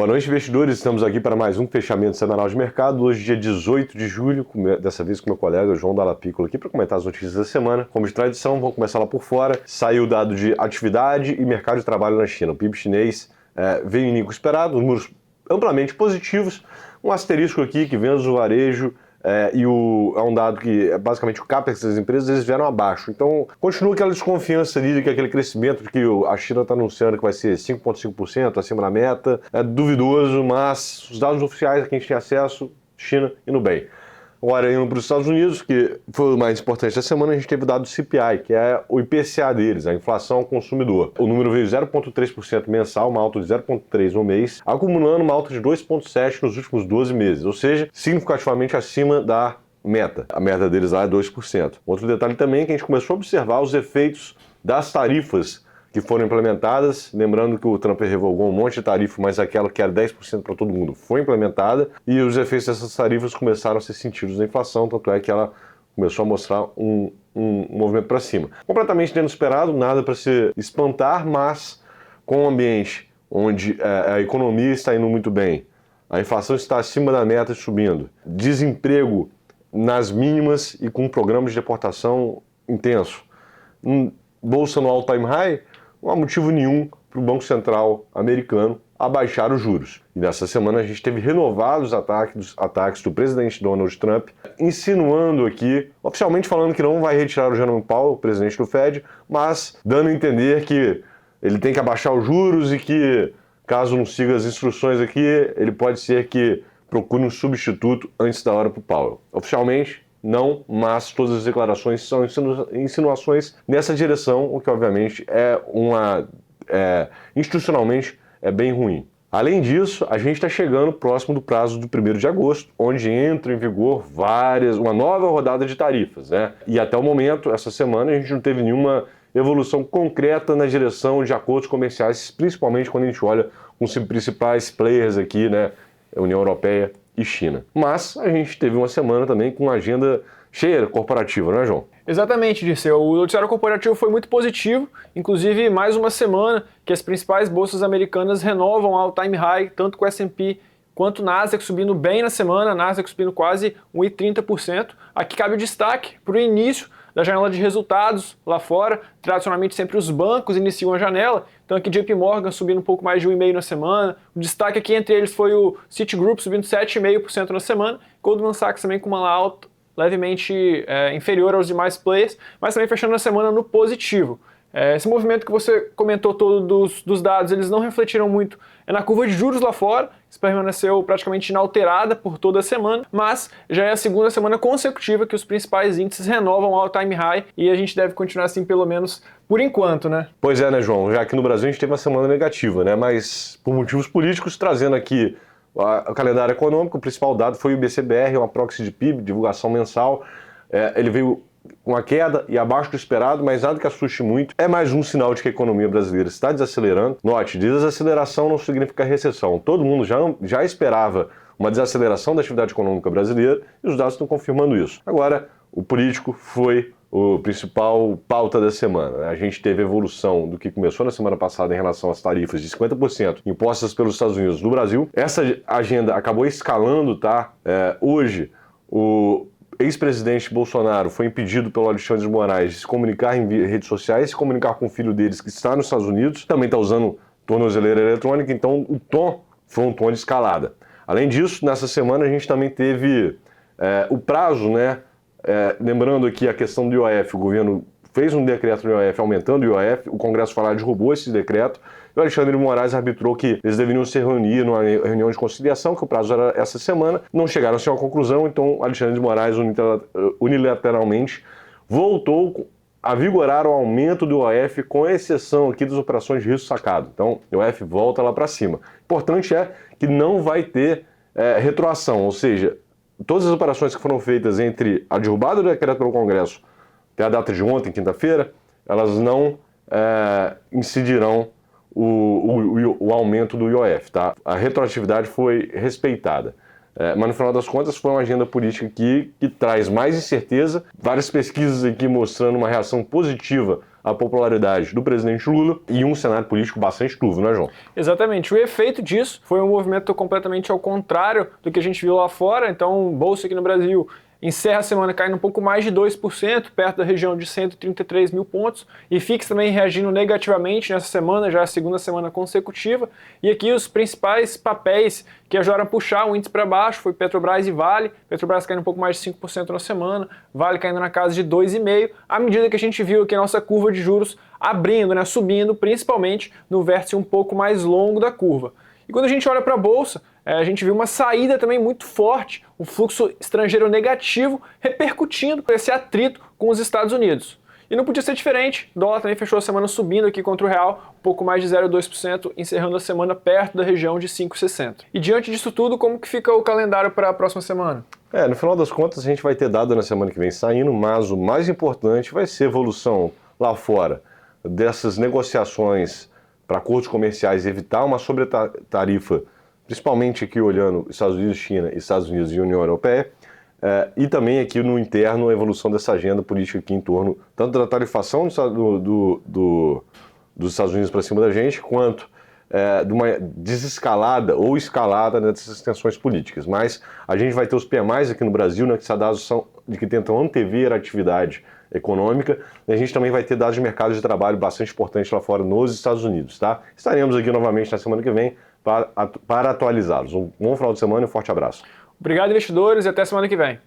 Boa noite, investidores. Estamos aqui para mais um fechamento semanal de mercado. Hoje, dia 18 de julho, dessa vez com meu colega João Dalla Piccola aqui para comentar as notícias da semana. Como de tradição, vamos começar lá por fora. Saiu o dado de atividade e mercado de trabalho na China. O PIB chinês veio em nível esperado, números amplamente positivos. Um asterisco aqui que vemos o varejo é um dado que é basicamente o CAPEX das empresas, eles vieram abaixo. Então, continua aquela desconfiança ali de que aquele crescimento que a China está anunciando que vai ser 5,5% acima da meta. É duvidoso, mas os dados oficiais a quem a gente tem acesso, China indo bem. Agora, indo para os Estados Unidos, que foi o mais importante da semana, a gente teve o dado do CPI, que é o IPCA deles, a inflação ao consumidor. O número veio 0,3% mensal, uma alta de 0,3% no mês, acumulando uma alta de 2,7% nos últimos 12 meses, ou seja, significativamente acima da meta. A meta deles lá é 2%. Outro detalhe também é que a gente começou a observar os efeitos das tarifas que foram implementadas, lembrando que o Trump revogou um monte de tarifa, mas aquela que era 10% para todo mundo foi implementada, e os efeitos dessas tarifas começaram a ser sentidos na inflação, tanto é que ela começou a mostrar um movimento para cima. Completamente inesperado, nada para se espantar, mas com um ambiente onde a economia está indo muito bem, a inflação está acima da meta subindo, desemprego nas mínimas e com programas de deportação intenso, bolsa no all-time high, não há motivo nenhum para o Banco Central americano abaixar os juros. E nessa semana a gente teve renovados ataques do presidente Donald Trump, insinuando aqui, oficialmente falando que não vai retirar o Jerome Powell, o presidente do Fed, mas dando a entender que ele tem que abaixar os juros e que, caso não siga as instruções aqui, ele pode ser que procure um substituto antes da hora para o Powell. Oficialmente, não, mas todas as declarações são insinuações nessa direção, o que obviamente institucionalmente é bem ruim. Além disso, a gente está chegando próximo do prazo do 1º de agosto, onde entra em vigor uma nova rodada de tarifas, né? E até o momento, essa semana, a gente não teve nenhuma evolução concreta na direção de acordos comerciais, principalmente quando a gente olha com os principais players aqui, né? União Europeia e China. Mas a gente teve uma semana também com uma agenda cheia corporativa, não é, João? Exatamente, Dirceu. O noticiário corporativo foi muito positivo, inclusive mais uma semana que as principais bolsas americanas renovam all-time high, tanto com o S&P quanto o Nasdaq subindo bem na semana, Nasdaq subindo quase 1,30%. Aqui cabe o destaque para o início da janela de resultados lá fora. Tradicionalmente sempre os bancos iniciam a janela, então aqui JP Morgan subindo um pouco mais de 1,5% na semana. O destaque aqui entre eles foi o Citigroup subindo 7,5% na semana, Goldman Sachs também com uma alta levemente inferior aos demais players, mas também fechando a semana no positivo. Esse movimento que você comentou todo dos dados, eles não refletiram muito na curva de juros lá fora, isso permaneceu praticamente inalterada por toda a semana, mas já é a segunda semana consecutiva que os principais índices renovam all-time high e a gente deve continuar assim pelo menos por enquanto, né? Pois é, né, João? Já que no Brasil a gente teve uma semana negativa, né? Mas por motivos políticos, trazendo aqui o calendário econômico, o principal dado foi o IBC-BR, uma proxy de PIB, divulgação mensal. Ele veio com uma queda e abaixo do esperado, mas nada que assuste muito. É mais um sinal de que a economia brasileira está desacelerando. Note, desaceleração não significa recessão. Todo mundo já esperava uma desaceleração da atividade econômica brasileira e os dados estão confirmando isso. Agora, o político foi o principal pauta da semana. A gente teve evolução do que começou na semana passada em relação às tarifas de 50% impostas pelos Estados Unidos no Brasil. Essa agenda acabou escalando, tá? Hoje, o ex-presidente Bolsonaro foi impedido pelo Alexandre de Moraes de se comunicar em redes sociais, se comunicar com o filho deles que está nos Estados Unidos, também está usando tornozeleira eletrônica, então o tom foi um tom de escalada. Além disso, nessa semana a gente também teve o prazo, né? Lembrando aqui a questão do IOF, o governo fez um decreto no IOF aumentando o IOF, o Congresso derrubou esse decreto, e o Alexandre de Moraes arbitrou que eles deveriam se reunir numa reunião de conciliação, que o prazo era essa semana, não chegaram a uma conclusão, então o Alexandre de Moraes unilateralmente voltou a vigorar o aumento do IOF, com exceção aqui das operações de risco sacado. Então o IOF volta lá para cima. Importante é que não vai ter retroação, ou seja, todas as operações que foram feitas entre a derrubada do decreto pelo Congresso até a data de ontem, quinta-feira, elas não incidirão o aumento do IOF, tá? A retroatividade foi respeitada. Mas no final das contas foi uma agenda política que traz mais incerteza, várias pesquisas aqui mostrando uma reação positiva a popularidade do presidente Lula e um cenário político bastante turvo, né, João? Exatamente. O efeito disso foi um movimento completamente ao contrário do que a gente viu lá fora. Então, bolsa aqui no Brasil encerra a semana caindo um pouco mais de 2%, perto da região de 133 mil pontos, e FIX também reagindo negativamente nessa semana, já é a segunda semana consecutiva. E aqui os principais papéis que ajudaram a puxar o índice para baixo foi Petrobras e Vale. Petrobras caindo um pouco mais de 5% na semana, Vale caindo na casa de 2,5%, à medida que a gente viu aqui a nossa curva de juros abrindo, né, subindo, principalmente no vértice um pouco mais longo da curva. E quando a gente olha para a Bolsa, a gente viu uma saída também muito forte, o fluxo estrangeiro negativo repercutindo esse atrito com os Estados Unidos. E não podia ser diferente, o dólar também fechou a semana subindo aqui contra o real, um pouco mais de 0,2%, encerrando a semana perto da região de 5,60. E diante disso tudo, como que fica o calendário para a próxima semana? No final das contas a gente vai ter dado na semana que vem saindo, mas o mais importante vai ser a evolução lá fora dessas negociações para acordos comerciais, evitar uma sobretarifa, principalmente aqui olhando Estados Unidos, China, Estados Unidos e União Europeia, e também aqui no interno a evolução dessa agenda política aqui em torno tanto da tarifação dos Estados Unidos para cima da gente, quanto de uma desescalada ou escalada dessas tensões políticas. Mas a gente vai ter os PMIs aqui no Brasil, né, que são dados que tentam antever a atividade econômica, e a gente também vai ter dados de mercado de trabalho bastante importantes lá fora nos Estados Unidos, tá? Estaremos aqui novamente na semana que vem para atualizá-los. Um bom final de semana e um forte abraço. Obrigado, investidores, e até semana que vem.